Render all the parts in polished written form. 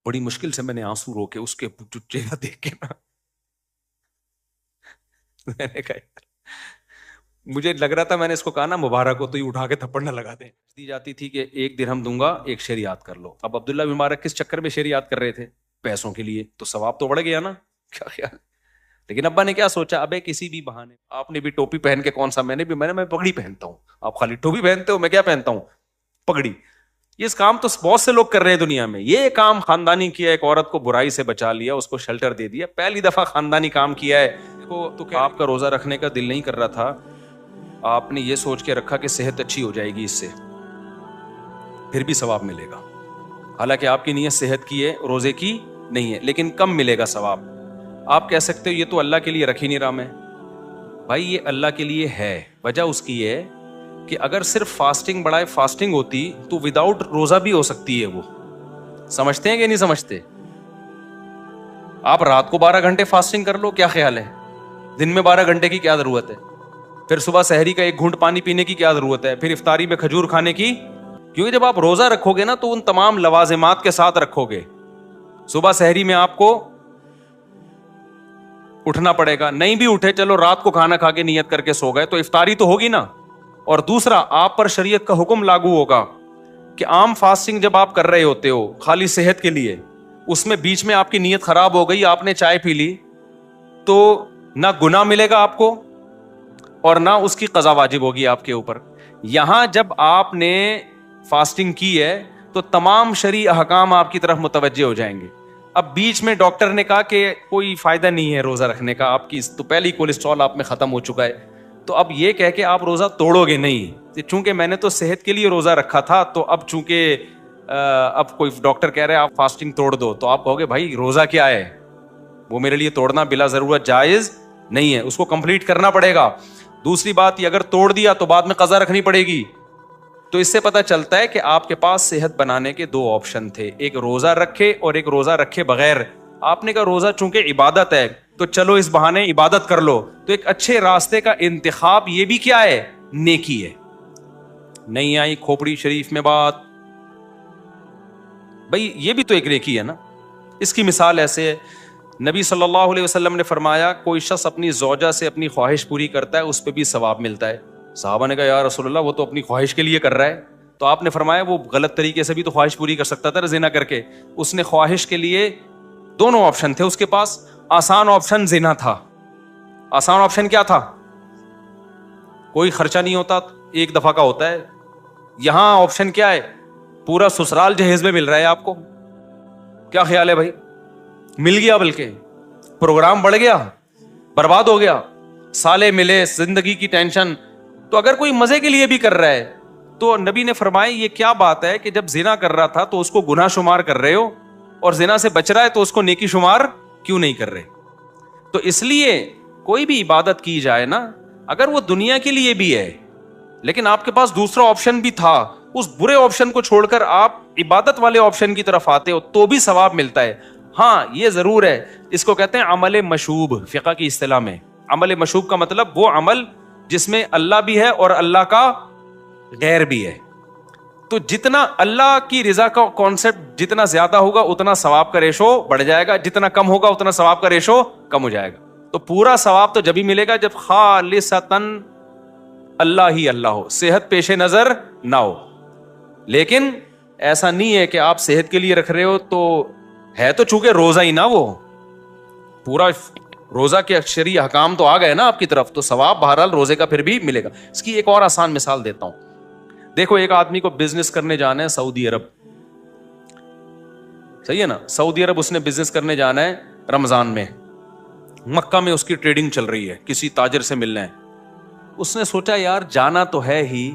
بڑی مشکل سے میں نے آنسو روکے اس کے چہرہ دیکھ کے نا میں نے کہا مجھے لگ رہا تھا، میں نے اس کو کہا نا مبارک ہو، تو یہ اٹھا کے تھپڑ نہ لگا دیں. دی جاتی تھی کہ 1 درہم دوں گا، 1 شعر یاد کر لو. اب عبداللہ بن مبارک کس چکر میں شعر یاد کر رہے تھے؟ پیسوں کے لیے. تو ثواب تو بڑھ گیا نا، کیا خیال؟ لیکن ابا نے کیا سوچا، ابے کسی بھی بہانے، آپ نے بھی ٹوپی پہن کے کون سا، میں پگڑی پہنتا ہوں، آپ خالی ٹوپی پہنتے ہو، میں کیا پہنتا ہوں؟ پگڑی. یہ کام تو بہت سے لوگ کر رہے ہیں دنیا میں. یہ کام خاندانی کیا، ایک عورت کو برائی سے بچا لیا، اس کو شیلٹر دے دیا، پہلی دفعہ خاندانی کام کیا ہے. تو آپ کا روزہ رکھنے کا دل نہیں کر رہا تھا، آپ نے یہ سوچ کے رکھا کہ صحت اچھی ہو جائے گی اس سے، پھر بھی ثواب ملے گا. حالانکہ آپ کی نیت صحت کی ہے، روزے کی نہیں ہے، لیکن کم ملے گا ثواب. آپ کہہ سکتے ہو یہ تو اللہ کے لیے رکھ ہی نہیں رہا میں. بھائی یہ اللہ کے لیے ہے. وجہ اس کی ہے کہ اگر صرف فاسٹنگ بڑھائے فاسٹنگ ہوتی تو وداؤٹ روزہ بھی ہو سکتی ہے. وہ سمجھتے ہیں کہ نہیں سمجھتے؟ آپ رات کو 12 گھنٹے فاسٹنگ کر لو، کیا خیال ہے؟ دن میں 12 گھنٹے کی کیا ضرورت ہے؟ پھر صبح سحری کا 1 گھونٹ پانی پینے کی کیا ضرورت ہے؟ پھر افطاری میں کھجور کھانے کی. کیونکہ جب آپ روزہ رکھو گے نا تو ان تمام لوازمات کے ساتھ رکھو گے. صبح سحری میں آپ کو اٹھنا پڑے گا، نہیں بھی اٹھے چلو رات کو کھانا کھا کے نیت کر کے سو گئے تو افطاری تو ہوگی نا. اور دوسرا، آپ پر شریعت کا حکم لاگو ہوگا کہ عام فاسٹنگ جب آپ کر رہے ہوتے ہو خالی صحت کے لیے، اس میں بیچ میں آپ کی نیت خراب ہو گئی، آپ نے چائے پی لی، تو نہ گناہ ملے گا آپ کو اور نہ اس کی قضا واجب ہوگی آپ کے اوپر. یہاں جب آپ نے فاسٹنگ کی ہے تو تمام شرعی احکام آپ کی طرف متوجہ ہو جائیں گے. اب بیچ میں ڈاکٹر نے کہا کہ کوئی فائدہ نہیں ہے روزہ رکھنے کا، آپ کی تو پہلی کولیسٹرول آپ میں ختم ہو چکا ہے، تو اب یہ کہہ کے آپ روزہ توڑو گے نہیں. چونکہ میں نے تو صحت کے لیے روزہ رکھا تھا، تو اب چونکہ اب کوئی ڈاکٹر کہہ رہے ہیں آپ فاسٹنگ توڑ دو، تو آپ کہو گے بھائی روزہ کیا ہے، وہ میرے لیے توڑنا بلا ضرورت جائز نہیں ہے، اس کو کمپلیٹ کرنا پڑے گا. دوسری بات یہ، اگر توڑ دیا تو بعد میں قضا رکھنی پڑے گی. تو اس سے پتہ چلتا ہے کہ آپ کے پاس صحت بنانے کے 2 آپشن تھے، ایک روزہ رکھے اور ایک روزہ رکھے بغیر. آپ نے کہا روزہ چونکہ عبادت ہے تو چلو اس بہانے عبادت کر لو. تو ایک اچھے راستے کا انتخاب یہ بھی کیا ہے؟ نیکی ہے. نہیں آئی کھوپڑی شریف میں بات، بھئی یہ بھی تو ایک نیکی ہے نا. اس کی مثال ایسے ہے، نبی صلی اللہ علیہ وسلم نے فرمایا کوئی شخص اپنی زوجہ سے اپنی خواہش پوری کرتا ہے اس پہ بھی ثواب ملتا ہے. صحابہ نے کہا یا رسول اللہ وہ تو اپنی خواہش کے لیے کر رہا ہے. تو آپ نے فرمایا وہ غلط طریقے سے بھی تو خواہش پوری کر سکتا تھا زنا کر کے. اس نے خواہش کے لیے 2 آپشن تھے اس کے پاس. آسان آپشن زنا تھا. آسان آپشن کیا تھا؟ کوئی خرچہ نہیں ہوتا، 1 دفعہ کا ہوتا ہے. یہاں آپشن کیا ہے؟ پورا سسرال جہیز میں مل رہا ہے آپ کو. کیا خیال ہے بھائی؟ مل گیا، بلکہ پروگرام بڑھ گیا، برباد ہو گیا، سالے ملے، زندگی کی ٹینشن. تو اگر کوئی مزے کے لیے بھی کر رہا ہے تو نبی نے فرمایا یہ کیا بات ہے کہ جب زنا کر رہا تھا تو اس کو گناہ شمار کر رہے ہو، اور زنا سے بچ رہا ہے تو اس کو نیکی شمار کیوں نہیں کر رہے؟ تو اس لیے کوئی بھی عبادت کی جائے نا، اگر وہ دنیا کے لیے بھی ہے لیکن آپ کے پاس دوسرا آپشن بھی تھا، اس برے آپشن کو چھوڑ کر آپ عبادت والے آپشن کی طرف آتے ہو تو بھی ثواب ملتا ہے. ہاں یہ ضرور ہے، اس کو کہتے ہیں عمل مشوب فقہ کی اصطلاح میں. عمل مشوب کا مطلب وہ عمل جس میں اللہ بھی ہے اور اللہ کا غیر بھی ہے. تو جتنا اللہ کی رضا کا کانسیپٹ جتنا زیادہ ہوگا اتنا ثواب کا ریشو بڑھ جائے گا، جتنا کم ہوگا اتنا ثواب کا ریشو کم ہو جائے گا. تو پورا ثواب تو جبھی ملے گا جب خالصتاً اللہ ہی اللہ ہو، صحت پیش نظر نہ ہو. لیکن ایسا نہیں ہے کہ آپ صحت کے لیے رکھ رہے ہو تو ہے تو چونکہ روزہ ہی نا، وہ پورا روزہ کے شرعی احکام تو آ گئے نا آپ کی طرف، تو ثواب بہرحال روزے کا پھر بھی ملے گا. اس کی ایک اور آسان مثال دیتا ہوں. دیکھو ایک آدمی کو بزنس کرنے جانا ہے سعودی عرب، صحیح ہے نا، سعودی عرب اس نے بزنس کرنے جانا ہے رمضان میں. مکہ میں اس کی ٹریڈنگ چل رہی ہے، کسی تاجر سے ملنا ہے. اس نے سوچا یار جانا تو ہے ہی،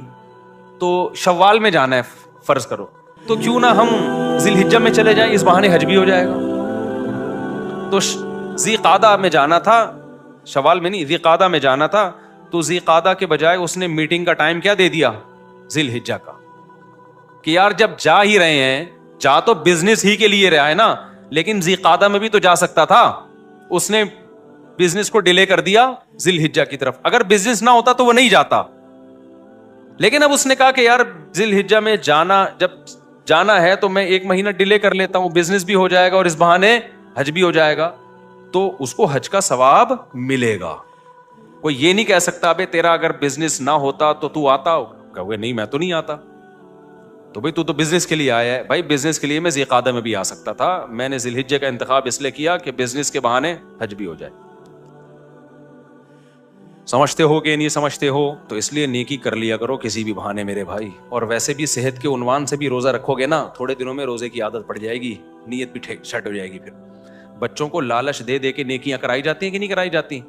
تو شوال میں جانا ہے فرض کرو، تو کیوں نہ ہم ذی الحجہ میں چلے جائیں، اس بہانے حج بھی ہو جائے گا. تو ذی قعدہ میں جانا تھا، شوال میں نہیں، ذی قعدہ میں جانا تھا. تو ذی قعدہ کے بجائے اس نے میٹنگ کا ٹائم کیا دے دیا؟ ذی الحجہ کا. کہ یار جب جا ہی رہے ہیں، جا تو بزنس ہی کے لیے رہا ہے نا، لیکن ذی قعدہ میں بھی تو جا سکتا تھا. اس نے بزنس کو ڈیلے کر دیا ذی الحجہ کی طرف. اگر بزنس نہ ہوتا تو وہ نہیں جاتا، لیکن اب اس نے کہا کہ یار ذی الحجہ میں جانا، جب جانا ہے تو میں 1 مہینہ ڈیلے کر لیتا ہوں, بزنس بھی ہو جائے گا اور اس بہانے حج بھی ہو جائے گا, تو اس کو حج کا ثواب ملے گا. کوئی یہ نہیں کہہ سکتا ابے تیرا اگر بزنس نہ ہوتا تو آتا, کہو نہیں میں تو نہیں آتا. تو بھائی تو بزنس کے لیے آیا ہے. بھائی بزنس کے لیے میں ذی القعدہ میں بھی آ سکتا تھا, میں نے ذی الحجہ کا انتخاب اس لیے کیا کہ بزنس کے بہانے حج بھی ہو جائے. سمجھتے ہو کہ نہیں سمجھتے ہو؟ تو اس لیے نیکی کر لیا کرو کسی بھی بہانے میرے بھائی. اور ویسے بھی صحت کے عنوان سے بھی روزہ رکھو گے نا, تھوڑے دنوں میں روزے کی عادت پڑ جائے گی, نیت بھی سیٹ ہو جائے گی. پھر بچوں کو لالچ دے دے کے نیکیاں کرائی جاتی ہیں کہ نہیں کرائی جاتی؟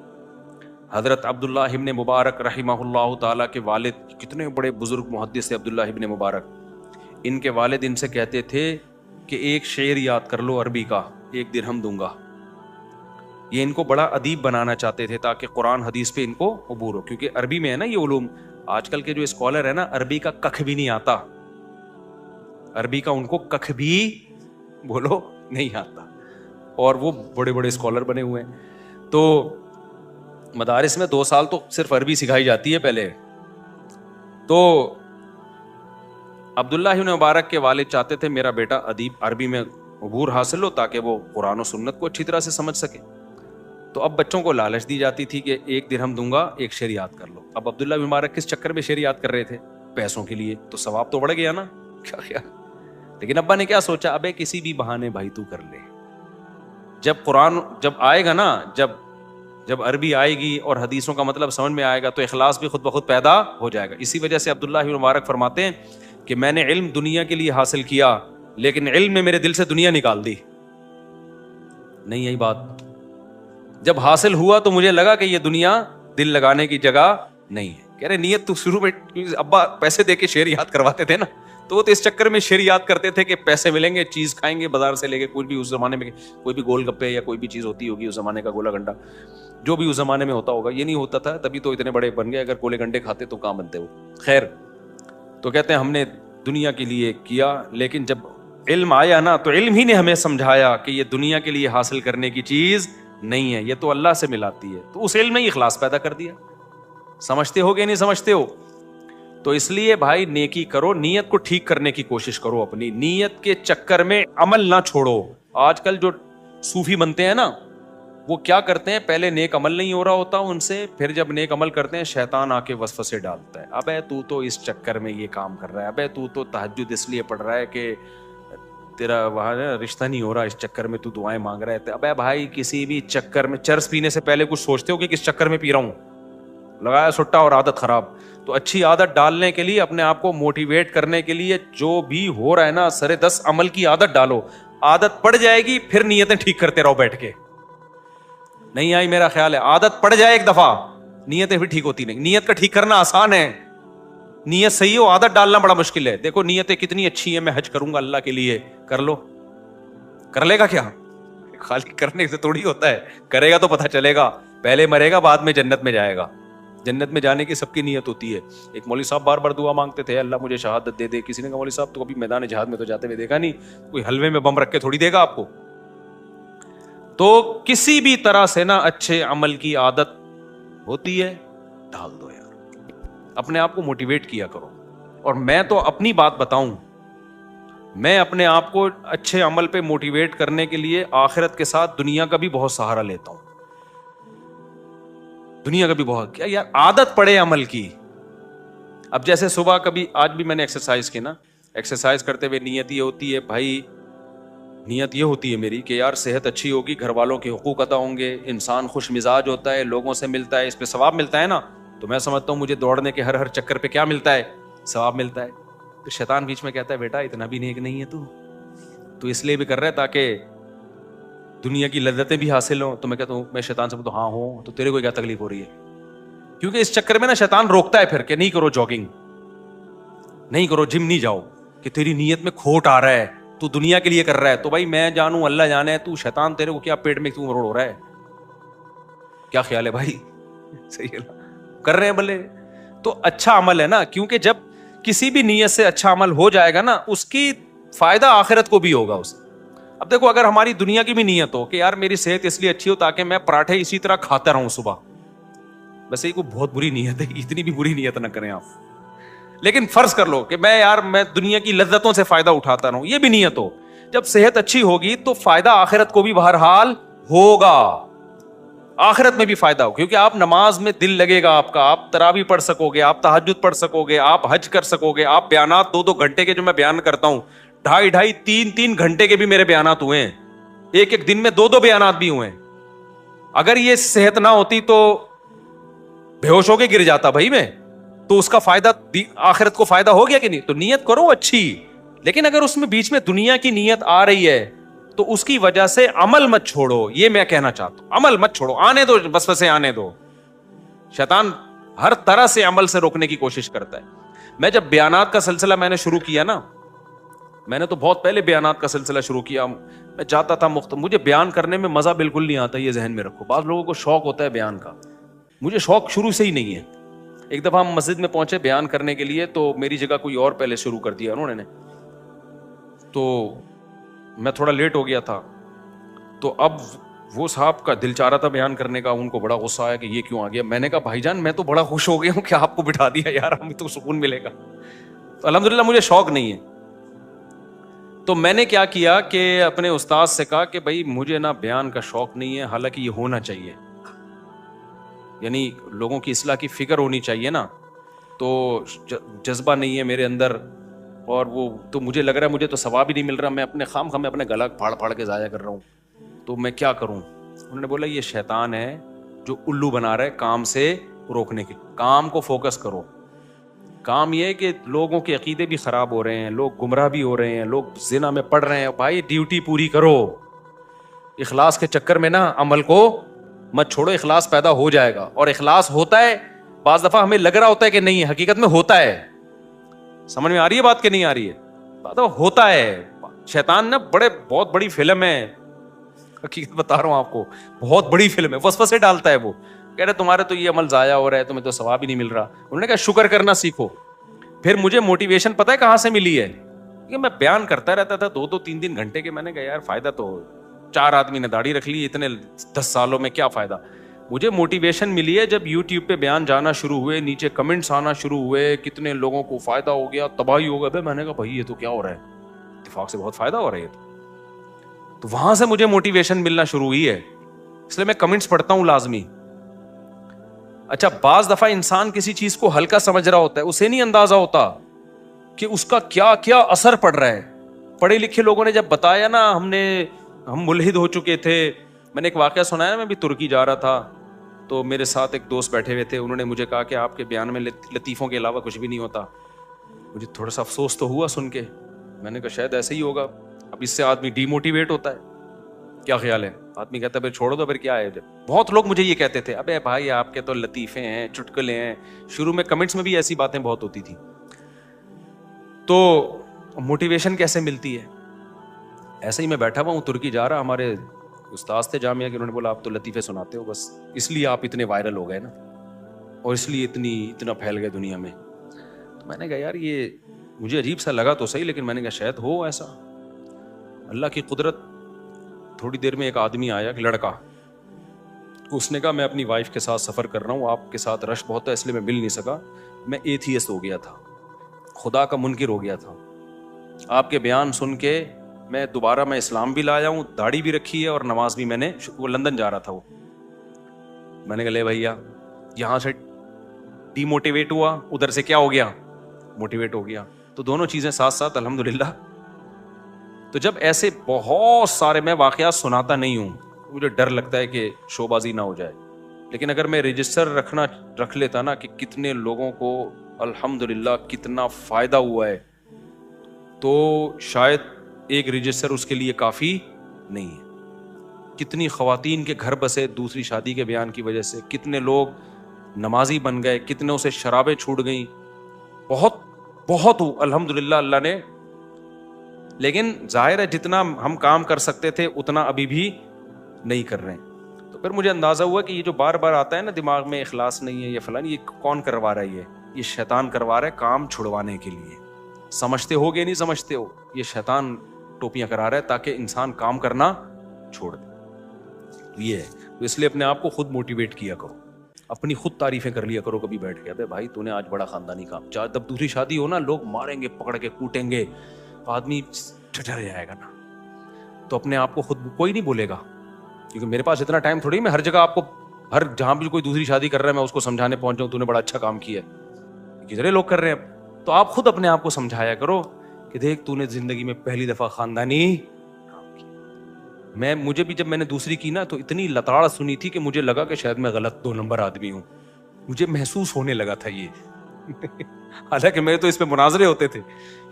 حضرت عبداللہ ابن مبارک رحمہ اللہ تعالیٰ کے والد, کتنے بڑے بزرگ محدث تھے عبداللہ ابن مبارک. ان کے والد ان سے کہتے تھے کہ ایک شعر یاد کر لو عربی کا, 1 درہم دوں گا. یہ ان کو بڑا ادیب بنانا چاہتے تھے تاکہ قرآن حدیث پہ ان کو عبور ہو, کیونکہ عربی میں ہے نا یہ علوم. آج کل کے جو اسکالر ہے نا, عربی کا ککھ بھی نہیں آتا, عربی کا ان کو ککھ بھی بولو نہیں آتا, اور وہ بڑے بڑے اسکالر بنے ہوئے ہیں. تو مدارس میں 2 سال تو صرف عربی سکھائی جاتی ہے پہلے. تو عبداللہ ابن مبارک کے والد چاہتے تھے میرا بیٹا ادیب عربی میں عبور حاصل ہو تاکہ وہ قرآن و سنت کو اچھی طرح سے سمجھ سکے. تو اب بچوں کو لالچ دی جاتی تھی کہ 1 درہم دوں گا, 1 شعر یاد کر لو. اب عبداللہ ابن مبارک کس چکر میں شعر یاد کر رہے تھے؟ پیسوں کے لیے. تو ثواب تو بڑھ گیا نا, کیا خیال. لیکن ابا نے کیا سوچا, ابے کسی بھی بہانے بھائی تو کر لے, جب قرآن جب آئے گا نا, جب عربی آئے گی اور حدیثوں کا مطلب سمجھ میں آئے گا تو اخلاص بھی خود بخود پیدا ہو جائے گا. اسی وجہ سے عبداللہ ابن مبارک فرماتے ہیں کہ میں نے علم دنیا کے لیے حاصل کیا, لیکن علم نے میرے دل سے دنیا نکال دی. نہیں یہی بات, جب حاصل ہوا تو مجھے لگا کہ یہ دنیا دل لگانے کی جگہ نہیں ہے. کہہ رہے نیت تو شروع میں ابا پیسے دے کے شعر یاد کرواتے تھے نا, تو وہ تو اس چکر میں شعر یاد کرتے تھے کہ پیسے ملیں گے, چیز کھائیں گے بازار سے لے کے, کوئی بھی اس زمانے میں کوئی بھی گول گپے یا کوئی بھی چیز ہوتی ہوگی اس زمانے کا, گولا گنڈا جو بھی اس زمانے میں ہوتا ہوگا. یہ نہیں ہوتا تھا تبھی تو اتنے بڑے بن گئے, اگر گولے گنڈے کھاتے تو کہاں بنتے وہ. خیر, تو کہتے ہیں ہم نے دنیا کے لیے کیا, لیکن جب علم آیا نا تو علم ہی نے ہمیں سمجھایا کہ یہ دنیا کے لیے حاصل کرنے کی چیز نہیں ہے, یہ تو اللہ سے ملاتی ہے. تو اس علم نے اخلاص پیدا کر دیا. سمجھتے ہو کہ نہیں سمجھتے ہو؟ تو اس لیے بھائی نیکی کرو, نیت کو ٹھیک کرنے کی کوشش کرو, اپنی نیت کے چکر میں عمل نہ چھوڑو. آج کل جو صوفی بنتے ہیں نا, وہ کیا کرتے ہیں, پہلے نیک عمل نہیں ہو رہا ہوتا ان سے, پھر جب نیک عمل کرتے ہیں شیطان آ کے وسوسے ڈالتا ہے, ابے تو اس چکر میں یہ کام کر رہا ہے, ابے تو تہجد اس لیے پڑھ رہا ہے کہ تیرا وہاں رشتہ نہیں ہو رہا, اس چکر میں تو دعائیں مانگ رہا ہے. ابے بھائی کسی بھی چکر میں, چرس پینے سے پہلے کچھ سوچتے ہو کہ کس چکر میں پی رہا ہوں, لگایا سٹا اور عادت خراب. تو اچھی عادت ڈالنے کے لیے, اپنے آپ کو موٹیویٹ کرنے کے لیے جو بھی ہو رہا ہے نا, سرے 10 عمل کی عادت ڈالو. عادت پڑ جائے گی, پھر نیتیں ٹھیک کرتے رہو بیٹھ کے. نہیں آئی میرا خیال ہے, عادت پڑ جائے ایک دفعہ, نیتیں بھی ٹھیک ہوتی نہیں. نیت کا ٹھیک کرنا آسان ہے, نیت صحیح ہو, عادت ڈالنا بڑا مشکل ہے. دیکھو نیتیں کتنی اچھی ہیں, میں حج کروں گا اللہ کے لیے, کر لو, کر لے گا کیا؟ خالی کرنے سے تھوڑی ہوتا ہے, کرے گا تو پتہ چلے گا. پہلے مرے گا بعد میں جنت میں جائے گا. جنت میں جانے کی سب کی نیت ہوتی ہے. ایک مولوی صاحب بار بار دعا مانگتے تھے, اللہ مجھے شہادت دے دے. کسی نے کہا مولوی صاحب تو کبھی میدان جہاد میں تو جاتے ہوئے دیکھا نہیں, کوئی حلوے میں بم رکھ کے تھوڑی دے گا آپ کو. تو کسی بھی طرح سے نا اچھے عمل کی عادت ہوتی ہے, ڈال دو یار, اپنے آپ کو موٹیویٹ کیا کرو. اور میں تو اپنی بات بتاؤں, میں اپنے آپ کو اچھے عمل پہ موٹیویٹ کرنے کے لیے آخرت کے ساتھ دنیا کا بھی بہت سہارا لیتا ہوں. دنیا کا بھی بہت, کیا یار عادت پڑے عمل کی. اب جیسے صبح کبھی, آج بھی میں نے ایکسرسائز کی نا, ایکسرسائز کرتے ہوئے نیت یہ ہوتی ہے بھائی, نیت یہ ہوتی ہے میری کہ یار صحت اچھی ہوگی, گھر والوں کے حقوق ادا ہوں گے, انسان خوش مزاج ہوتا ہے, لوگوں سے ملتا ہے, اس پہ ثواب ملتا ہے نا. تو میں سمجھتا ہوں مجھے دوڑنے کے ہر چکر پہ کیا ملتا ہے, ثواب ملتا ہے. تو شیطان بیچ میں کہتا ہے بیٹا اتنا بھی نیک نہیں ہے تو اس لیے بھی کر رہا ہے تاکہ دنیا کی لذتیں بھی حاصل ہوں. تو میں کہتا ہوں, میں شیطان سے بولتا ہوں ہاں ہوں, تو تیرے کو کیا تکلیف ہو رہی ہے؟ کیونکہ اس چکر میں نا شیطان روکتا ہے پھر کہ نہیں کرو جاگنگ, نہیں کرو, جم نہیں جاؤ, کہ تیری نیت میں کھوٹ آ رہا ہے, تو دنیا کے لیے کر رہا ہے. تو بھائی میں جانوں اللہ جانے, تو شیطان تیرے کو کیا پیٹ میں کیوں مروڑ ہو رہا ہے؟ کیا خیال ہے بھائی؟ صحیح ہے, کر رہے ہیں بھلے. تو اچھا عمل ہے نا, کیونکہ جب کسی بھی نیت سے اچھا عمل ہو جائے گا نا, اس کی فائدہ آخرت کو بھی ہوگا اسے. اب دیکھو اگر ہماری دنیا کی بھی نیت ہو کہ یار میری صحت اس لیے اچھی ہو تاکہ میں پراٹھے اسی طرح کھاتا رہوں صبح, ویسے یہ کوئی بہت بری نیت ہے, اتنی بھی بری نیت نہ کریں آپ. لیکن فرض کر لو کہ میں دنیا کی لذتوں سے فائدہ اٹھاتا رہوں, یہ بھی نیت ہو. جب صحت اچھی ہوگی تو فائدہ آخرت کو بھی بہرحال ہوگا, آخرت میں بھی فائدہ ہو, کیونکہ آپ نماز میں دل لگے گا آپ کا, آپ تراویح پڑھ سکو گے, آپ تہجد پڑھ سکو گے, آپ حج کر سکو گے, آپ بیانات 2-2 گھنٹے کے جو میں بیان کرتا ہوں, 2.5 3 گھنٹے کے بھی میرے بیانات ہوئے ہیں, ایک دن میں 2 بیانات بھی ہوئے ہیں. اگر یہ صحت نہ ہوتی تو بے ہوش ہو کے گر جاتا بھائی میں, تو اس کا فائدہ آخرت کو فائدہ ہو گیا کہ نہیں؟ تو نیت کرو اچھی, لیکن اگر اس میں بیچ میں دنیا کی نیت آ رہی ہے تو اس کی وجہ سے عمل مت چھوڑو, یہ میں کہنا چاہتا ہوں. عمل مت چھوڑو, آنے دو, وسوسے آنے دو. شیطان ہر طرح سے عمل سے روکنے کی کوشش کرتا ہے. میں جب بیانات کا سلسلہ میں نے شروع کیا نا, میں نے تو بہت پہلے بیانات کا سلسلہ شروع کیا, میں جاتا تھا مجھے بیان کرنے میں مزہ بالکل نہیں آتا, یہ ذہن میں رکھو. بعض لوگوں کو شوق ہوتا ہے بیان کا, مجھے شوق شروع سے ہی نہیں ہے. ایک دفعہ ہم مسجد میں پہنچے بیان کرنے کے لیے, تو میری جگہ کوئی اور پہلے شروع کر دیا انہوں نے, تو میں تھوڑا لیٹ ہو گیا تھا. تو اب وہ صاحب کا دل چاہ رہا تھا بیان کرنے کا, ان کو بڑا غصہ آیا کہ یہ کیوں آ گیا. میں نے کہا بھائی جان میں تو بڑا خوش ہو گیا ہوں کہ آپ کو بٹھا دیا یار, ہمیں تو سکون ملے گا. تو الحمدللہ مجھے شوق نہیں ہے. تو میں نے کیا کیا کہ اپنے استاد سے کہا کہ بھائی مجھے نا بیان کا شوق نہیں ہے, حالانکہ یہ ہونا چاہیے, یعنی لوگوں کی اصلاح کی فکر ہونی چاہیے نا, تو جذبہ نہیں ہے میرے اندر, اور وہ تو مجھے لگ رہا ہے مجھے تو ثواب ہی نہیں مل رہا, میں اپنے خام میں اپنے گلا پھاڑ کے ضائع کر رہا ہوں, تو میں کیا کروں. انہوں نے بولا یہ شیطان ہے جو الو بنا رہا ہے کام سے روکنے کے. کام کو فوکس کرو. کام یہ ہے کہ لوگوں کے عقیدے بھی خراب ہو رہے ہیں, لوگ گمراہ بھی ہو رہے ہیں, لوگ زنا میں پڑ رہے ہیں. بھائی ڈیوٹی پوری کرو, اخلاص کے چکر میں نا عمل کو مت چھوڑو, اخلاص پیدا ہو جائے گا. اور اخلاص ہوتا ہے, بعض دفعہ ہمیں لگ رہا ہوتا ہے کہ نہیں, حقیقت میں ہوتا ہے. سمجھ میں آ رہی ہے بات کہ نہیں آ رہی ہے؟ بعض دفعہ ہوتا ہے. شیطان نا بہت بڑی فلم ہے, حقیقت بتا رہا ہوں آپ کو, بہت بڑی فلم ہے. وسوسے ڈالتا ہے, وہ کہہ رہے تمہارے تو یہ عمل ضائع ہو رہا ہے, تمہیں تو ثواب ہی نہیں مل رہا. انہوں نے کہا شکر کرنا سیکھو. پھر مجھے موٹیویشن پتہ ہے کہاں سے ملی ہے, کہ میں بیان کرتا رہتا تھا 2-3 گھنٹے کے. میں نے کہا یار فائدہ تو, 4 آدمی نے داڑھی رکھ لی اتنے 10 سالوں میں, کیا فائدہ. مجھے موٹیویشن ملی ہے جب یوٹیوب پہ بیان جانا شروع ہوئے, نیچے کمنٹس آنا شروع ہوئے, کتنے لوگوں کو فائدہ ہو گیا, تباہی ہو گیا. میں نے کہا بھائی یہ تو کیا ہو رہا ہے, اتفاق سے بہت فائدہ ہو رہا ہے. تو وہاں سے مجھے موٹیویشن ملنا شروع ہوئی ہے, اس لیے میں کمنٹس پڑھتا ہوں لازمی. اچھا بعض دفعہ انسان کسی چیز کو ہلکا سمجھ رہا ہوتا ہے, اسے نہیں اندازہ ہوتا کہ اس کا کیا کیا اثر پڑ رہا ہے. پڑھے لکھے لوگوں نے جب بتایا نا, ہم ملحد ہو چکے تھے. میں نے ایک واقعہ سنایا, میں بھی ترکی جا رہا تھا, تو میرے ساتھ ایک دوست بیٹھے ہوئے تھے. انہوں نے مجھے کہا کہ آپ کے بیان میں لطیفوں کے علاوہ کچھ بھی نہیں ہوتا. مجھے تھوڑا سا افسوس تو ہوا سن کے. میں نے کہا شاید ایسے ہی ہوگا, اب اس سے آدمی ڈی موٹیویٹ ہوتا ہے. کیا خیال ہے؟ آدمی کہتا ہے پھر چھوڑو تو پھر کیا ہے. بہت لوگ مجھے یہ کہتے تھے ابے بھائی آپ کے تو لطیفے ہیں, چٹکلے ہیں. شروع میں کمنٹس میں بھی ایسی باتیں بہت ہوتی تھی. تو موٹیویشن کیسے ملتی ہے؟ ایسے ہی میں بیٹھا ہوا ہوں, ترکی جا رہا, ہمارے استاد تھے جامعہ کے, انہوں نے بولا آپ تو لطیفے سناتے ہو, بس اس لیے آپ اتنے وائرل ہو گئے نا, اور اس لیے اتنا پھیل گئے دنیا میں. تو میں نے کہا یار یہ مجھے عجیب سا لگا تو صحیح, لیکن میں نے کہا شاید ہو ایسا. اللہ کی قدرت. تھوڑی دیر میں ایک آدمی آیا, ایک لڑکا, اس نے کہا میں اپنی وائف کے ساتھ سفر کر رہا ہوں, آپ کے ساتھ رش بہت ہے اس لیے میں مل نہیں سکا. میں ایتھیسٹ ہو گیا تھا, خدا کا منکر ہو گیا تھا. آپ کے بیان سن کے میں دوبارہ اسلام بھی لایا ہوں, داڑھی بھی رکھی ہے, اور نماز بھی میں نے, وہ لندن جا رہا تھا وہ. میں نے کہا لے بھیا, یہاں سے ڈی موٹیویٹ ہوا, ادھر سے کیا ہو گیا, موٹیویٹ ہو گیا. تو دونوں چیزیں ساتھ ساتھ الحمدللہ. تو جب ایسے بہت سارے, میں واقعات سناتا نہیں ہوں, مجھے ڈر لگتا ہے کہ شو بازی نہ ہو جائے, لیکن اگر میں رجسٹر رکھ لیتا نا کہ کتنے لوگوں کو الحمدللہ کتنا فائدہ ہوا ہے, تو شاید ایک رجسٹر اس کے لیے کافی نہیں ہے. کتنی خواتین کے گھر بسے دوسری شادی کے بیان کی وجہ سے, کتنے لوگ نمازی بن گئے, کتنوں سے شرابیں چھوٹ گئیں, بہت الحمدللہ اللہ نے. لیکن ظاہر ہے جتنا ہم کام کر سکتے تھے اتنا ابھی بھی نہیں کر رہے ہیں. تو پھر مجھے اندازہ ہوا کہ یہ جو بار بار آتا ہے نا دماغ میں, اخلاص نہیں ہے یہ فلان, یہ کون کروا رہا ہے, یہ شیطان کروا رہا ہے کام چھڑوانے کے لیے. سمجھتے ہو گے نہیں سمجھتے ہو, یہ شیطان ٹوپیاں کرا رہا ہے تاکہ انسان کام کرنا چھوڑ دے. یہ ہے, تو اس لیے اپنے آپ کو خود موٹیویٹ کیا کرو. اپنی خود تعریفیں کر لیا کرو کبھی بیٹھ کے, ابے بھائی تو نے آج بڑا خاندانی کام. جب دوسری شادی ہو نا, لوگ ماریں گے, پکڑ کے کوٹیں گے, آدمی ٹھٹر جائے گا نا, تو اپنے آپ کو خود کوئی نہیں بولے گا, کیونکہ میرے پاس اتنا ٹائم تھوڑی میں ہر جگہ آپ کو, ہر جہاں بھی کوئی دوسری شادی کر رہا ہے میں اس کو سمجھانے پہنچ جاؤں تو نے بڑا اچھا کام کیا ہے, کتنے لوگ کر رہے ہیں. تو آپ خود اپنے آپ کو سمجھایا کرو کہ دیکھ تو نے زندگی میں پہلی دفعہ خاندانی کام کیا. مجھے بھی جب میں نے دوسری کی نا تو اتنی لتاڑ سنی تھی کہ مجھے لگا کہ شاید میں غلط 2 نمبر آدمی ہوں, مجھے محسوس ہونے لگا تھا یہ. حالانکہ میرے تو اس پہ مناظرے ہوتے تھے,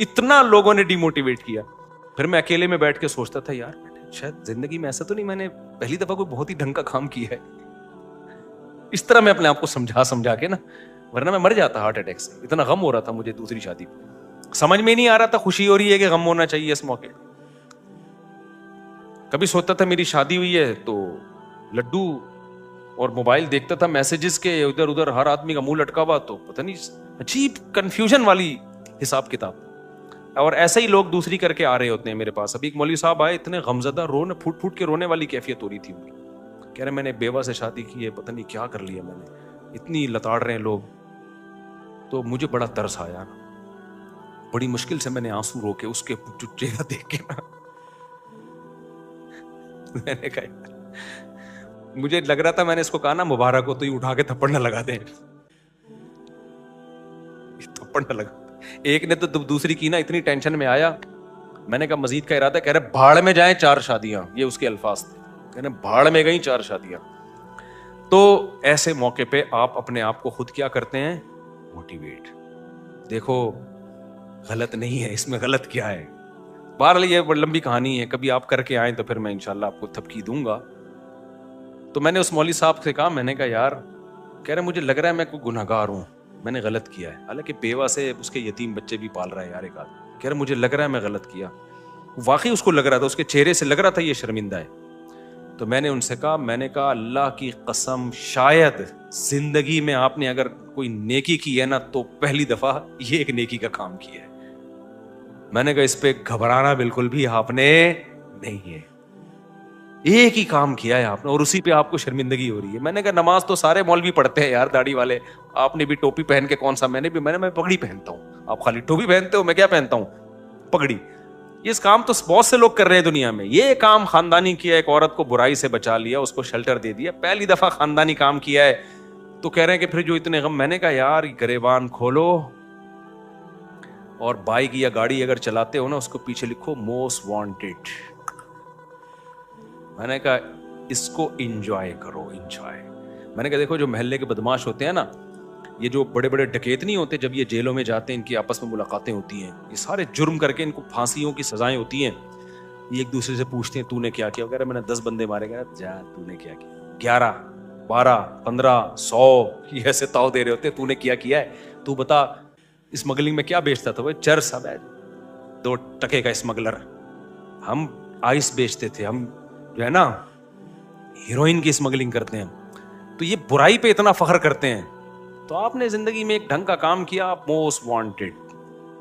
اتنا لوگوں نے ڈی موٹیویٹ کیا. پھر میں اکیلے میں بیٹھ کے سوچتا تھا یار شاید زندگی میں ایسا تو نہیں, میں نے پہلی دفعہ کوئی بہت ہی ڈھنگ کا کام کیا ہے. اس طرح میں اپنے آپ کو سمجھا کے نا, ورنہ میں مر جاتا ہارٹ اٹیک سے. اتنا غم ہو رہا تھا مجھے دوسری شادی پہ, سمجھ میں نہیں آ رہا تھا خوشی ہو رہی ہے کہ غم ہونا چاہیے اس موقع. کبھی سوچتا تھا میری شادی ہوئی ہے تو لڈو اور موبائل دیکھتا تھا میسیجز کے ادھر ادھر, ہر آدمی کا منہ لٹکا ہوا, تو پتہ نہیں عجیب کنفیوژن والی حساب کتاب. اور ایسے ہی لوگ دوسری کر کے آ رہے ہوتے ہیں میرے پاس. ابھی ایک مولوی صاحب آئے, اتنے غمزدہ, رونے پھوٹ پھوٹ کے رونے والی کیفیت ہو رہی تھی ان کی. کہہ رہے میں نے بیوہ سے شادی کی ہے, پتہ نہیں کیا کر لیا میں نے, اتنی لتاڑ رہے ہیں لوگ. تو مجھے بڑا ترس آیا, بڑی مشکل سے میں نے آنسو رو کے اس کے چہرہ دیکھ کے نا, میں نے کہا, مجھے لگ رہا تھا میں نے اس کو کہا نا مبارک ہو, تو یہ اٹھا کے تھپڑ نہ لگا دیں, تھپڑ نہ لگا. ایک نے تو دوسری کی نا, اتنی ٹینشن میں آیا, میں نے کہا مزید کا ارادہ, کہہ رہے بھاڑ میں جائیں 4 شادیاں, یہ اس کے الفاظ تھے, کہہ رہے بھاڑ میں گئیں 4 شادیاں. تو ایسے موقع پہ آپ اپنے آپ کو خود کیا کرتے ہیں, موٹیویٹ. دیکھو غلط نہیں ہے, اس میں غلط کیا ہے. بہرحال یہ بڑی لمبی کہانی ہے, کبھی آپ کر کے آئیں تو پھر میں انشاءاللہ آپ کو تھپکی دوں گا. تو میں نے اس مولوی صاحب سے کہا, میں نے کہا یار, کہہ رہے مجھے لگ رہا ہے میں کوئی گنہگار ہوں, میں نے غلط کیا ہے. حالانکہ بیوہ سے اس کے یتیم بچے بھی پال رہا ہے یار ایک آدمی. کہہ رہے مجھے لگ رہا ہے میں غلط کیا. واقعی اس کو لگ رہا تھا, اس کے چہرے سے لگ رہا تھا یہ شرمندہ ہے. تو میں نے ان سے کہا, میں نے کہا اللہ کی قسم شاید زندگی میں آپ نے اگر کوئی نیکی کی ہے نا تو پہلی دفعہ یہ ایک نیکی کا کام کیا ہے. میں نے کہا اس پہ گھبرانا بالکل بھی آپ نے نہیں ہے, ایک ہی کام کیا ہے آپ نے, اور اسی پہ آپ کو شرمندگی ہو رہی ہے. میں نے کہا نماز تو سارے مولوی پڑھتے ہیں یار, داڑھی والے, آپ نے بھی ٹوپی پہن کے کون سا, میں پگڑی پہنتا ہوں, آپ خالی ٹوپی پہنتے ہو, میں کیا پہنتا ہوں, پگڑی. اس کام تو بہت سے لوگ کر رہے ہیں دنیا میں. یہ کام خاندانی کیا, ایک عورت کو برائی سے بچا لیا, اس کو شیلٹر دے دیا, پہلی دفعہ خاندانی کام کیا ہے. تو کہہ رہے ہیں کہ پھر جو اتنے غم. میں نے کہا یار گریبان کھولو اور بائک یا گاڑی اگر چلاتے ہو نا, اس کو پیچھے لکھو موسٹ وانٹیڈ. میں نے کہا اس کو انجوائے کرو, انجوائے. میں نے کہا دیکھو جو محلے کے بدماش ہوتے ہیں نا, یہ جو بڑے بڑے ڈکیت نہیں ہوتے, جب یہ جیلوں میں جاتے ہیں ان کی آپس میں ملاقاتیں ہوتی ہیں, یہ سارے جرم کر کے ان کو پھانسیوں کی سزائیں ہوتی ہیں, یہ ایک دوسرے سے پوچھتے ہیں تو نے کیا کیا. وغیرہ میں نے 10 بندے مارے گئے, جا تو نے کیا کیا, 11 12 15 100 یہ ایسے تاؤ دے رہے ہوتے, تو نے کیا ہے, تو بتا اسمگلنگ میں کیا بیچتا تھا. وہ چرس, اب 2 ٹکے کا اسمگلر. ہم آئس بیچتے تھے, ہم جو ہے نا ہیروئن کی اسمگلنگ کرتے ہیں. تو یہ برائی پہ اتنا فخر کرتے ہیں. تو آپ نے زندگی میں ایک ڈھنگ کا کام کیا, آپ موسٹ وانٹیڈ.